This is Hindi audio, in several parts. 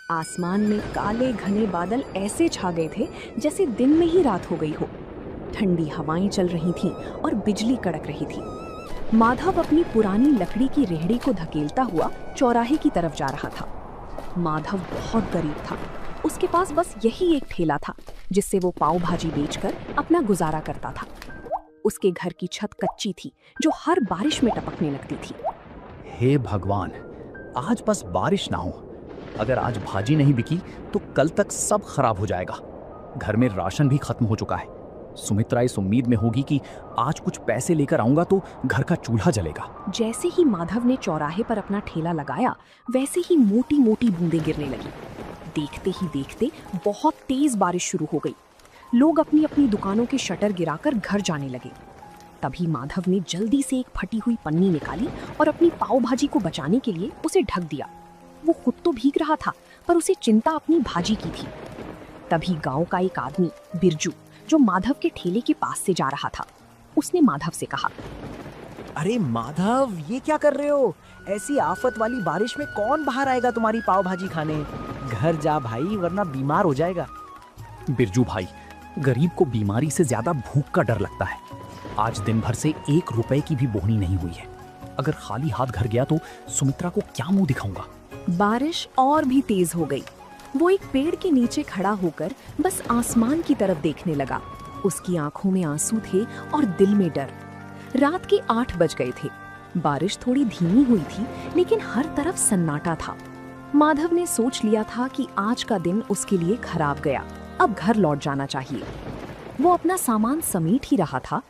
आसमान में काले घने बादल ऐसे छा गए थे जैसे दिन में ही रात हो गई हो। ठंडी हवाएं चल रही थीं और बिजली कड़क रही थी। माधव अपनी पुरानी लकड़ी की रेहड़ी को धकेलता हुआ चौराहे की तरफ जा रहा था। माधव बहुत गरीब था। उसके पास बस यही एक ठेला था जिससे वो पाव भाजी बेचकर अपना गुजारा करता था। उसके घर की छत कच्ची थी जो हर बारिश में टपकने लगती थी। हे भगवान, आज बस बारिश ना हो। अगर आज भाजी नहीं बिकी तो कल तक सब खराब हो जाएगा। घर में राशन भी खत्म हो चुका है। सुमित्रा इस उम्मीद में होगी कि आज कुछ पैसे लेकर आऊंगा तो घर का चूल्हा जलेगा। जैसे ही माधव ने चौराहे पर अपना ठेला लगाया वैसे ही मोटी मोटी बूंदें गिरने लगी। देखते ही देखते बहुत तेज बारिश शुरू हो गई। लोग अपनी अपनी दुकानों के शटर गिराकर घर जाने लगे। तभी माधव ने जल्दी से एक फटी हुई पन्नी निकाली और अपनी पाव भाजी को बचाने के लिए उसे ढक दिया। वो खुद तो भीग रहा था पर उसे चिंता अपनी भाजी की थी। तभी गांव का एक आदमी बिरजू, जो माधव के ठेले के पास से जा रहा था, उसने माधव से कहा, अरे माधव, ये क्या कर रहे हो? ऐसी आफत वाली बारिश में कौन बाहर आएगा तुम्हारी पाव भाजी खाने? घर जा भाई, वरना बीमार हो जाएगा। बिरजू भाई, गरीब को बीमारी से ज्यादा भूख का डर लगता है। आज दिन भर से 1 रुपए की भी बोहनी नहीं हुई है। अगर खाली हाथ घर गया तो सुमित्रा को क्या मुंह दिखाऊंगा। बारिश और भी तेज हो गई। वो एक पेड़ के नीचे खड़ा होकर बस आसमान की तरफ देखने लगा। उसकी आंखों में आंसू थे और दिल में डर। रात के 8 बज गए थे। बारिश थोड़ी धीमी हुई थी लेकिन हर तरफ सन्नाटा था। माधव ने सोच लिया था कि आज का दिन उसके लिए खराब गया। अब घर लौट जाना चाहिए। वो अपना सामान समेट ही रहा था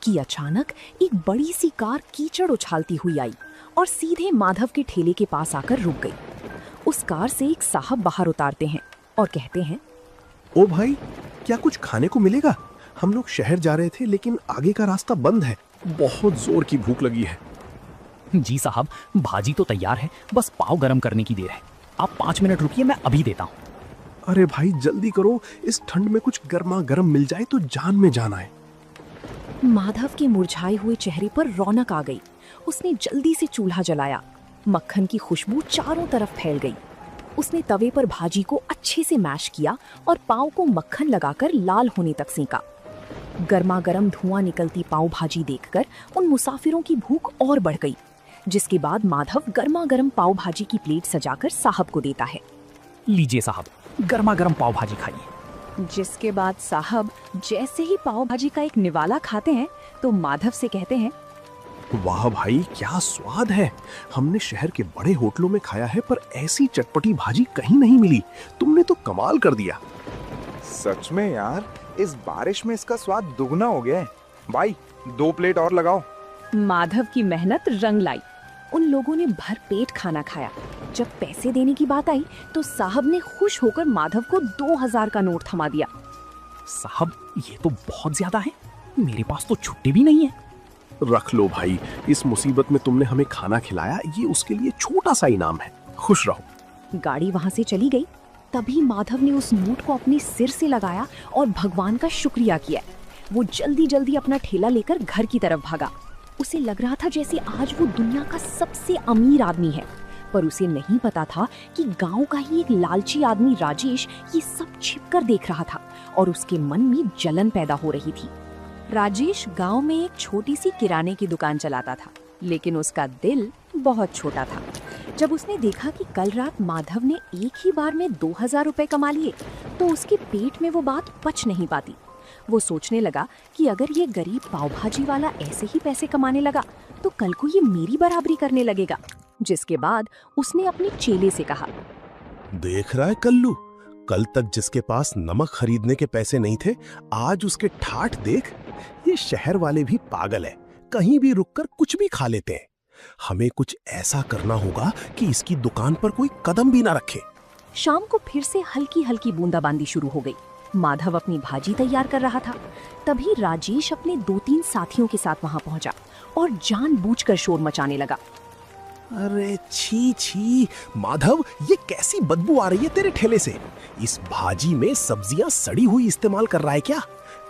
कि अचानक एक बड़ी सी कार कीचड़ उछालती हुई आई और सीधे माधव के ठेले के पास आकर रुक गई। उस कार से एक साहब बाहर उतारते हैं और कहते हैं, ओ भाई, क्या कुछ खाने को मिलेगा? हम लोग शहर जा रहे थे लेकिन आगे का रास्ता बंद है। बहुत जोर की भूख लगी है। जी साहब, भाजी तो तैयार है, बस पाव गरम करने की देर है। आप 5 मिनट रुकिए, मैं अभी देता हूँ। अरे भाई जल्दी करो, इस ठंड में कुछ गर्मा गर्म मिल जाए तो जान में जान आए। माधव के मुरझाए हुए चेहरे पर रौनक आ गई। उसने जल्दी से चूल्हा जलाया। मक्खन की खुशबू चारों तरफ फैल गई। उसने तवे पर भाजी को अच्छे से मैश किया और पाव को मक्खन लगाकर लाल होने तक सेंका। गर्मा गर्म धुआं निकलती पाव भाजी देखकर उन मुसाफिरों की भूख और बढ़ गई। जिसके बाद माधव गर्मा गर्म पाव भाजी की प्लेट सजाकर साहब को देता है। लीजिए साहब, गर्मा गर्म पाव भाजी खाइए। जिसके बाद साहब जैसे ही पाव भाजी का एक निवाला खाते हैं तो माधव से कहते हैं, वाह भाई, क्या स्वाद है। हमने शहर के बड़े होटलों में खाया है पर ऐसी चटपटी भाजी कहीं नहीं मिली। तुमने तो कमाल कर दिया। सच में यार, इस बारिश में इसका स्वाद दुगना हो गया है। भाई 2 प्लेट और लगाओ। माधव की मेहनत रंग लाई। उन लोगों ने भर पेट खाना खाया। जब पैसे देने की बात आई तो साहब ने खुश होकर माधव को 2000 का नोट थमा दिया। साहब, ये तो बहुत ज्यादा है। मेरे पास तो छुट्टी भी नहीं है। रख लो भाई, इस मुसीबत में तुमने हमें खाना खिलाया, ये उसके लिए छोटा सा इनाम है। खुश रहो। गाड़ी वहां से चली गई। तभी माधव ने उस नोट को अपने सिर से लगाया और भगवान का शुक्रिया किया। वो जल्दी जल्दी अपना ठेला लेकर घर की तरफ भागा। उसे लग रहा था जैसे आज वो दुनिया का सबसे अमीर आदमी है, पर उसे नहीं पता था कि गांव का ही एक लालची आदमी राजेश ये सब छिपकर देख रहा था और उसके मन में जलन पैदा हो रही थी। राजेश गांव में एक छोटी सी किराने की दुकान चलाता था, लेकिन उसका दिल बहुत छोटा था। जब उसने देखा कि कल रात माधव ने एक ही बार में 2000 रुपए कमा लिए तो उसके पेट में वो बात पच नहीं पाती। वो सोचने लगा कि अगर ये गरीब पाव भाजी वाला ऐसे ही पैसे कमाने लगा तो कल को ये मेरी बराबरी करने लगेगा। जिसके बाद उसने अपने चेले से कहा, देख रहा है कल्लू, कल तक जिसके पास नमक खरीदने के पैसे नहीं थे, आज उसके ठाठ देख। ये शहर वाले भी पागल है, कहीं भी रुककर कुछ भी खा लेते हैं। हमें कुछ ऐसा करना होगा कि इसकी दुकान पर कोई कदम भी ना रखे। शाम को फिर से हल्की हल्की बूंदाबांदी शुरू हो गई। माधव अपनी भाजी तैयार कर रहा था। तभी राजेश अपने 2-3 साथियों के साथ वहां पहुंचा और जानबूझकर शोर मचाने लगा। अरे छी छी माधव, ये कैसी बदबू आ रही है तेरे ठेले से? इस भाजी में सब्जियां सड़ी हुई इस्तेमाल कर रहा है क्या?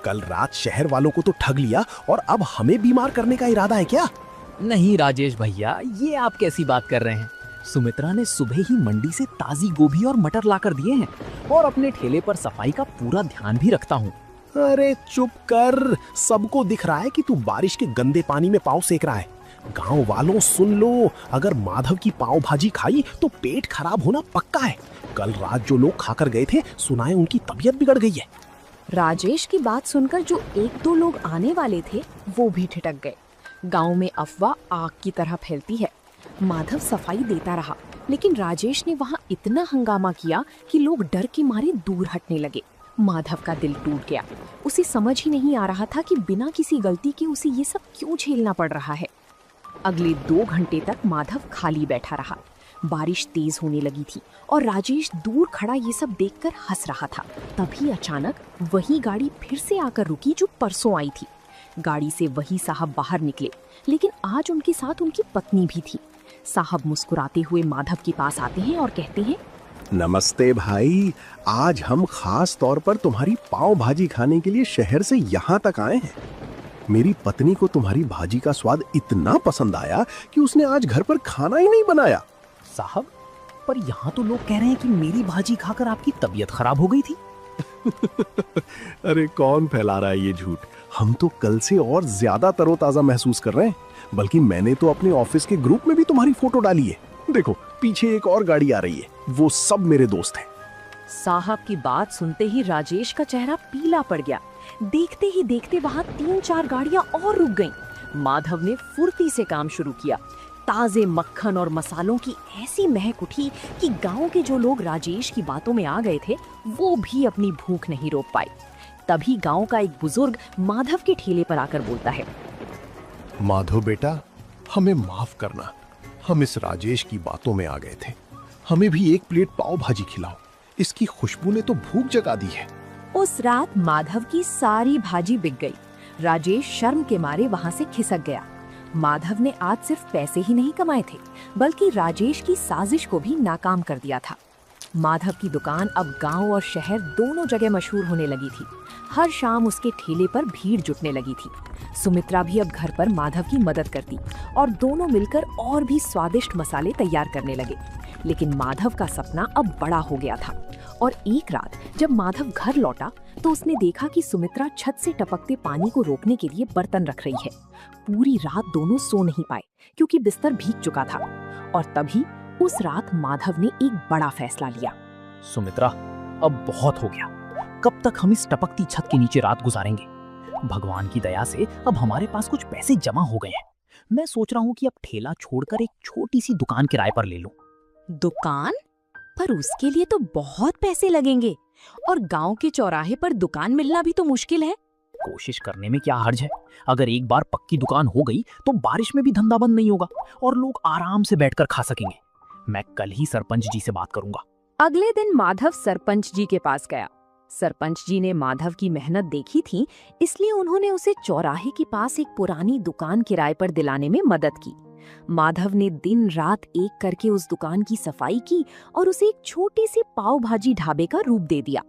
कल रात शहर वालों को तो ठग लिया और अब हमें बीमार करने का इरादा है क्या? नहीं राजेश भैया, ये आप कैसी बात कर रहे हैं? सुमित्रा ने सुबह ही मंडी से ताजी गोभी और मटर लाकर दिए हैं और अपने ठेले पर सफाई का पूरा ध्यान भी रखता हूँ। अरे चुप कर, सबको दिख रहा है कि तू बारिश के गंदे पानी में पाँव सेक रहा है। गांव वालों सुन लो, अगर माधव की पाव भाजी खाई तो पेट खराब होना पक्का है। कल रात जो लोग खाकर गए थे, सुना है उनकी तबीयत बिगड़ गई है। राजेश की बात सुनकर जो एक दो लोग आने वाले थे वो भी ठिठक गए। गांव में अफवाह आग की तरह फैलती है। माधव सफाई देता रहा, लेकिन राजेश ने वहां इतना हंगामा किया कि लोग डर के मारे दूर हटने लगे। माधव का दिल टूट गया। उसे समझ ही नहीं आ रहा था कि बिना किसी गलती के उसे ये सब क्यों झेलना पड़ रहा है। अगले 2 घंटे तक माधव खाली बैठा रहा। बारिश तेज होने लगी थी और राजेश दूर खड़ा ये सब देखकर हंस रहा था। तभी अचानक वही गाड़ी फिर से आकर रुकी जो परसों आई थी। गाड़ी से वही साहब बाहर निकले, लेकिन आज उनके साथ उनकी पत्नी भी थी। साहब मुस्कुराते हुए माधव के पास आते हैं और कहते हैं, नमस्ते भाई, आज हम खास तौर पर तुम्हारी पाव भाजी खाने के लिए शहर से यहाँ तक आए हैं। मेरी पत्नी को तुम्हारी भाजी का स्वाद इतना पसंद आया कि उसने आज घर पर खाना ही नहीं बनाया। साहब, पर यहाँ तो लोग कह रहे हैं कि मेरी भाजी खाकर आपकी तबीयत खराब हो गई थी। अरे कौन फैला रहा है ये झूठ? हम तो कल से और ज्यादा तरोताजा महसूस कर रहे हैं। बल्कि मैंने तो अपने ऑफिस के ग्रुप में भी तुम्हारी फोटो डाली है। देखो पीछे एक और गाड़ी आ रही है, वो सब मेरे दोस्त हैं। साहब की बात सुनते ही राजेश का चेहरा पीला पड़ गया। देखते ही देखते वहां 3-4 गाड़ियां और रुक गईं। माधव ने फुर्ती से काम शुरू किया। ताजे मक्खन और मसालों की ऐसी महक उठी कि गांव के जो लोग राजेश की बातों में आ गए थे वो भी अपनी भूख नहीं रोक पाए। तभी गांव का एक बुजुर्ग माधव के ठेले पर आकर बोलता है, माधव बेटा, हमें माफ करना, हम इस राजेश की बातों में आ गए थे। हमें भी एक प्लेट पाव भाजी खिलाओ, इसकी खुशबू ने तो भूख जगा दी है। उस रात माधव की सारी भाजी बिक गई। राजेश शर्म के मारे वहां से खिसक गया। माधव ने आज सिर्फ पैसे ही नहीं कमाए थे, बल्कि राजेश की साजिश को भी नाकाम कर दिया था। माधव की दुकान अब गांव और शहर दोनों जगह मशहूर होने लगी थी। हर शाम उसके ठेले पर भीड़ जुटने लगी थी। सुमित्रा भी अब घर पर माधव की मदद करती और दोनों मिलकर और भी स्वादिष्ट मसाले तैयार करने लगे। लेकिन माधव का सपना अब बड़ा हो गया था और एक रात जब माधव घर लौटा तो उसने देखा कि सुमित्रा छत से टपकते पानी को रोकने के लिए बर्तन रख रही है। पूरी रात दोनों सो नहीं पाए क्योंकि बिस्तर भीग चुका था। और तभी उस रात माधव ने एक बड़ा फैसला लिया। सुमित्रा, अब बहुत हो गया। कब तक हम इस टपकती छत के नीचे रात गुजारेंगे? भगवान की दया से अब हमारे पास कुछ पैसे जमा हो गए हैं। मैं सोच रहा हूँ कि अब ठेला छोड़कर एक छोटी सी दुकान किराए पर ले लूं। दुकान? पर उसके लिए तो बहुत पैसे लगेंगे और गांव के चौराहे पर दुकान मिलना भी तो मुश्किल है। कोशिश करने में क्या हर्ज है? अगर एक बार पक्की दुकान हो गई तो बारिश में भी धंधा बंद नहीं होगा और लोग आराम से बैठकर खा सकेंगे। मैं कल ही सरपंच जी से बात करूंगा। अगले दिन माधव सरपंच जी के पास गया। सरपंच जी ने माधव की मेहनत देखी थी, इसलिए उन्होंने उसे चौराहे के पास एक पुरानी दुकान किराए पर दिलाने में मदद की। माधव ने दिन रात एक करके उस दुकान की सफाई की और उसे एक छोटी सी पाव भाजी ढाबे का रूप दे दिया।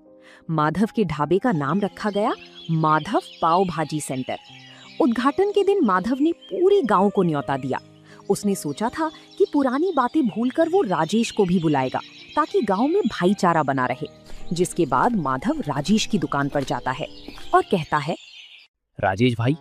माधव के ढाबे का नाम रखा गया माधव पाव भाजी सेंटर। उद्घाटन के दिन माधव ने पूरे गांव को न्योता दिया। उसने सोचा था कि पुरानी बातें भूलकर वो राजेश को भी बुलाएगा ताकि गांव में भाईचारा बना रहे। जिसके बाद माधव राजेश की दुकान पर जाता है और कहता है, राजेश भाई,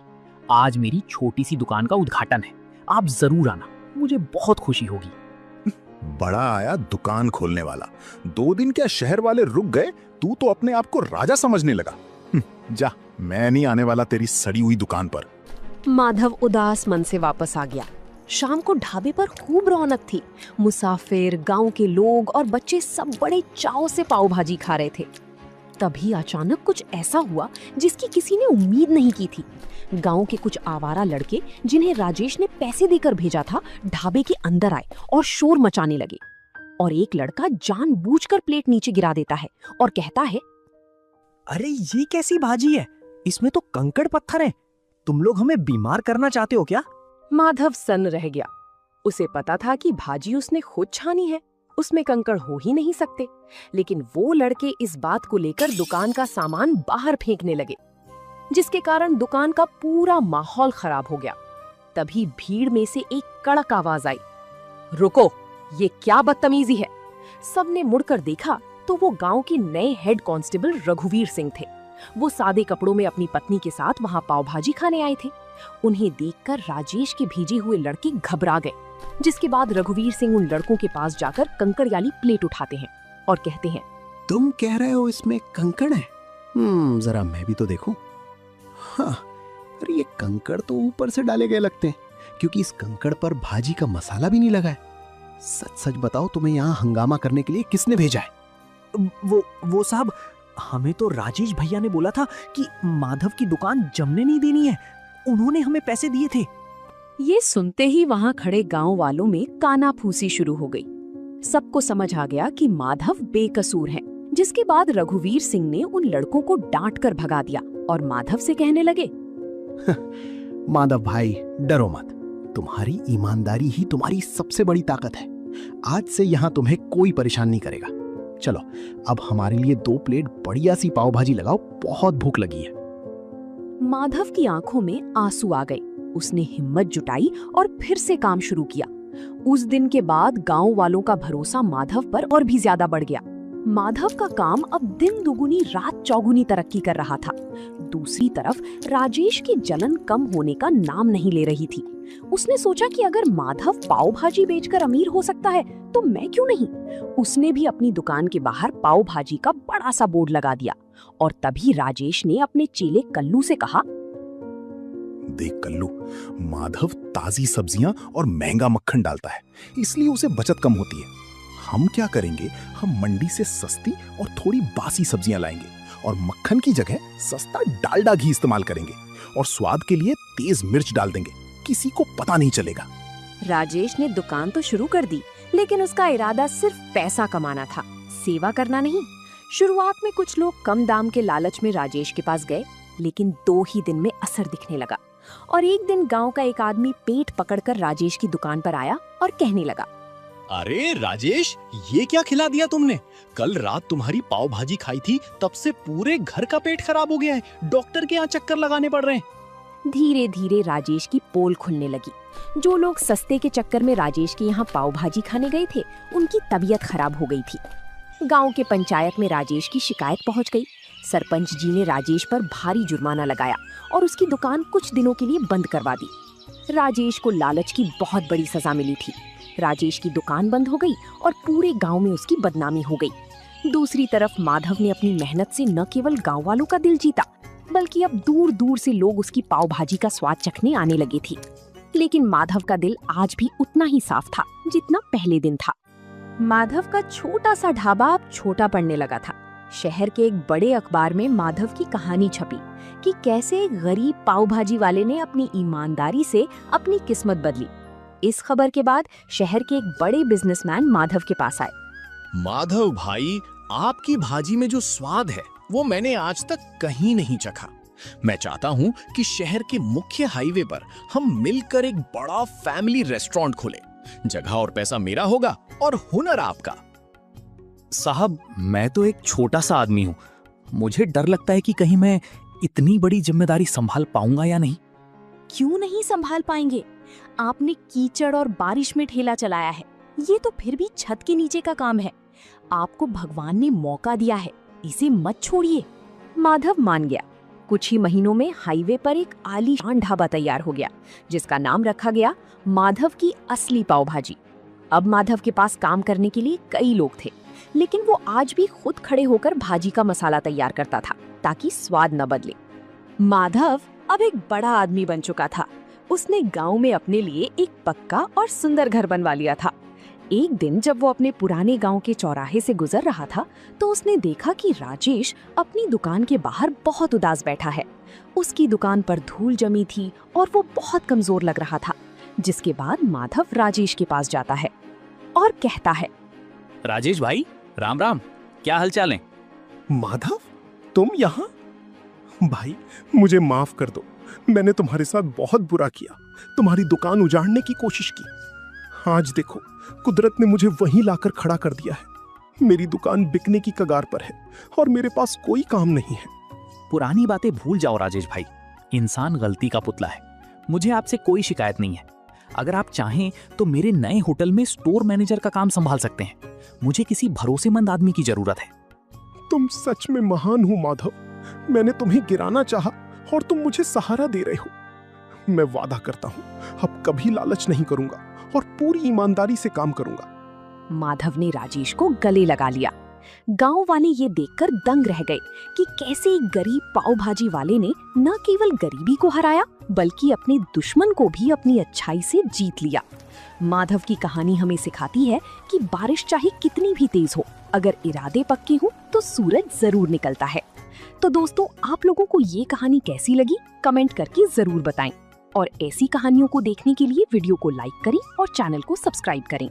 आज मेरी छोटी सी दुकान का उद्घाटन है, आप जरूर आना, मुझे बहुत खुशी होगी। बड़ा आया दुकान खोलने वाला। 2 दिन क्या शहर वाले रुक गए, तू तो अपने आप को राजा समझने लगा। जा, मैं नहीं आने वाला तेरी सड़ी हुई दुकान पर। माधव उदास मन से वापस आ गया। शाम को ढाबे पर खूब रौनक थी। मुसाफिर, गांव के लोग और बच्चे सब बड़े चाव से पाव भाजी खा रहे थे। तभी अचानक कुछ ऐसा हुआ जिसकी किसी ने उम्मीद नहीं की थी। गांव के कुछ आवारा लड़के, जिन्हें राजेश ने पैसे देकर भेजा था, ढाबे के अंदर आए और शोर मचाने लगे। और एक लड़का जानबूझकर प्लेट नीचे गिरा देता है और कहता है, अरे ये कैसी भाजी है? इसमें तो कंकड़ पत्थर हैं। तुम लोग हमें बीमार करना चाहते हो क्या? माधव सन्न रह गया। उसे पता था कि भाजी उसने खुद छानी है, उसमें कंकड़ हो ही नहीं सकते। लेकिन वो लड़के इस बात को लेकर दुकान का सामान बाहर फेंकने लगे, जिसके कारण दुकान का पूरा माहौल खराब हो गया। तभी भीड़ में से एक कड़क आवाज आई, रुको, ये क्या बदतमीजी है। सबने मुड़कर देखा तो वो गांव के नए हेड कांस्टेबल रघुवीर सिंह थे। वो सादे कपड़ों में अपनी पत्नी के साथ वहां पाव भाजी खाने आए थे। उन्हें देखकर राजेश के भेजे हुए लड़के घबरा गए, जिसके बाद रघुवीर सिंह उन लड़कों के पास जाकर कंकड़ वाली प्लेट उठाते हैं और कहते हैं, तुम कह रहे हो इसमें कंकड़ है? जरा मैं भी तो देखूं। हाँ, अरे ये कंकड़ तो ऊपर से डाले गए लगते हैं, क्योंकि इस कंकड़ पर भाजी का मसाला भी नहीं लगा है। सच सच बताओ, तुम्हें यहाँ हंगामा करने के लिए किसने भेजा है? वो साहब, हमें तो राजेश भैया ने बोला था कि माधव की दुकान जमने नहीं देनी है। उन्होंने हमें पैसे दिए थे। ये सुनते ही वहां खड़े गांव वालों में कानाफूसी शुरू हो गई। सबको समझ आ गया कि माधव बेकसूर है, जिसके बाद रघुवीर सिंह ने उन लड़कों को डांट कर भगा दिया और माधव से कहने लगे, माधव भाई, डरो मत। तुम्हारी ईमानदारी ही तुम्हारी सबसे बड़ी ताकत है। आज से यहाँ तुम्हें कोई परेशान नहीं करेगा। चलो, अब हमारे लिए 2 प्लेट बढ़िया सी पाव भाजी लगाओ, बहुत भूख लगी है। माधव की आंखों में आंसू आ गए। उसने हिम्मत जुटाई और फिर से काम शुरू किया। उस दिन के बाद गांव वालों का भरोसा माधव पर और भी ज्यादा बढ़ गया। माधव का काम अब दिन दुगुनी रात चौगुनी तरक्की कर रहा था। दूसरी तरफ राजेश की जलन कम होने का नाम नहीं ले रही थी। उसने सोचा कि अगर माधव पाव भाजी बेचकर अमीर हो सकता है तो मैं क्यों नहीं। उसने भी अपनी दुकान के बाहर पाव भाजी का बड़ा सा बोर्ड लगा दिया और तभी राजेश ने अपने चेले कल्लू से कहा, देख कल्लू, माधव ताजी सब्जियां और महंगा मक्खन डालता है, इसलिए उसे बचत कम होती है। हम क्या करेंगे, हम मंडी से सस्ती और थोड़ी बासी सब्जियां लाएंगे और मक्खन की जगह सस्ता डालडा घी इस्तेमाल करेंगे और स्वाद के लिए तेज मिर्च डाल देंगे। किसी को पता नहीं चलेगा। राजेश ने दुकान तो शुरू कर दी, लेकिन उसका इरादा सिर्फ पैसा कमाना था, सेवा करना नहीं। शुरुआत में कुछ लोग कम दाम के लालच में राजेश के पास गए, लेकिन 2 ही दिन में असर दिखने लगा और एक दिन गांव का एक आदमी पेट पकड़कर राजेश की दुकान पर आया और कहने लगा, अरे राजेश, ये क्या खिला दिया तुमने? कल रात तुम्हारी पाव भाजी खाई थी, तब से पूरे घर का पेट खराब हो गया है। डॉक्टर के यहाँ चक्कर लगाने पड़ रहे हैं। धीरे धीरे राजेश की पोल खुलने लगी। जो लोग सस्ते के चक्कर में राजेश के यहाँ पाव भाजी खाने गए थे, उनकी तबीयत खराब हो गई थी। गांव के पंचायत में राजेश की शिकायत पहुंच गई। सरपंच जी ने राजेश पर भारी जुर्माना लगाया और उसकी दुकान कुछ दिनों के लिए बंद करवा दी। राजेश को लालच की बहुत बड़ी सजा मिली थी। राजेश की दुकान बंद हो गई और पूरे गांव में उसकी बदनामी हो गई। दूसरी तरफ माधव ने अपनी मेहनत से न केवल गांव वालों का दिल जीता, बल्कि अब दूर दूर से लोग उसकी पाव भाजी का स्वाद चखने आने लगे थे। लेकिन माधव का दिल आज भी उतना ही साफ था जितना पहले दिन था। माधव का छोटा सा ढाबा अब छोटा पड़ने लगा था। शहर के एक बड़े अखबार में माधव की कहानी छपी कि कैसे एक गरीब पाव भाजी वाले ने अपनी ईमानदारी से अपनी किस्मत बदली। इस खबर के बाद शहर के एक बड़े बिजनेसमैन माधव के पास आए। माधव भाई, आपकी भाजी में जो स्वाद है वो मैंने आज तक कहीं नहीं चखा। मैं चाहता हूँ कि शहर के मुख्य हाईवे पर हम मिलकर एक बड़ा फैमिली रेस्टोरेंट खोलें। जगह और पैसा मेरा होगा और हुनर आपका। साहब, मैं तो एक छोटा सा आदमी हूँ। मुझे डर लगता है कि कहीं मैं इतनी बड़ी जिम्मेदारी संभाल पाऊंगा या नहीं। क्यों नहीं संभाल पाएंगे? आपने कीचड़ और बारिश में ठेला चलाया है। ये तो फिर भी छत के नीचे का काम है। आपको भगवान ने मौका दिया है, इसे मत छोड़िए। माधव मान गया। कुछ ही महीनों में हाईवे पर एक आलीशान ढाबा तैयार हो गया, जिसका नाम रखा गया माधव की असली पाव भाजी। अब माधव के पास काम करने के लिए कई लोग थे, लेकिन वो आज भी खुद खड़े होकर भाजी का मसाला तैयार करता था ताकि स्वाद न बदले। माधव अब एक बड़ा आदमी बन चुका था। उसने गांव में अपने लिए एक पक्का और सुंदर घर बनवा लिया था। एक दिन जब वो अपने पुराने गांव के चौराहे से गुजर रहा था, तो उसने देखा कि राजेश अपनी दुकान के बाहर बहुत उदास बैठा है। उसकी दुकान पर धूल जमी थी और वो बहुत कमजोर लग रहा था। जिसके बाद माधव राजेश के पास जाता है और कहता है, राजेश भाई, राम राम, क्या हालचाल है? माधव, तुम यहाँ? भाई, मुझे माफ कर दो। मैंने तुम्हारे साथ बहुत बुरा किया, तुम्हारी दुकान उजाड़ने की कोशिश की। आज देखो, कुदरत ने मुझे वहीं लाकर खड़ा कर दिया है। मेरी दुकान बिकने की कगार पर है और मेरे पास कोई काम नहीं है। पुरानी बातें भूल जाओ राजेश भाई। इंसान गलती का पुतला है। मुझे आपसे कोई शिकायत नहीं है। अगर आप चाहें तो मेरे नए होटल में स्टोर मैनेजर का काम संभाल सकते हैं। मुझे किसी भरोसेमंद आदमी की जरूरत है। तुम सच में महान हो माधव। मैंने तुम्हें गिराना चाहा और तुम मुझे सहारा दे रहे हो। मैं वादा करता हूँ अब कभी लालच नहीं करूंगा और पूरी ईमानदारी से काम करूंगा। माधव ने राजेश को गले लगा लिया। गांव वाले ये देखकर दंग रह गए कि कैसे एक गरीब पाव भाजी वाले ने न केवल गरीबी को हराया बल्कि अपने दुश्मन को भी अपनी अच्छाई से जीत लिया। माधव की कहानी हमें सिखाती है कि बारिश चाहे कितनी भी तेज हो, अगर इरादे पक्के हो तो सूरज जरूर निकलता है। तो दोस्तों, आप लोगों को ये कहानी कैसी लगी कमेंट करके जरूर बताएं और ऐसी कहानियों को देखने के लिए वीडियो को लाइक करें और चैनल को सब्सक्राइब करें।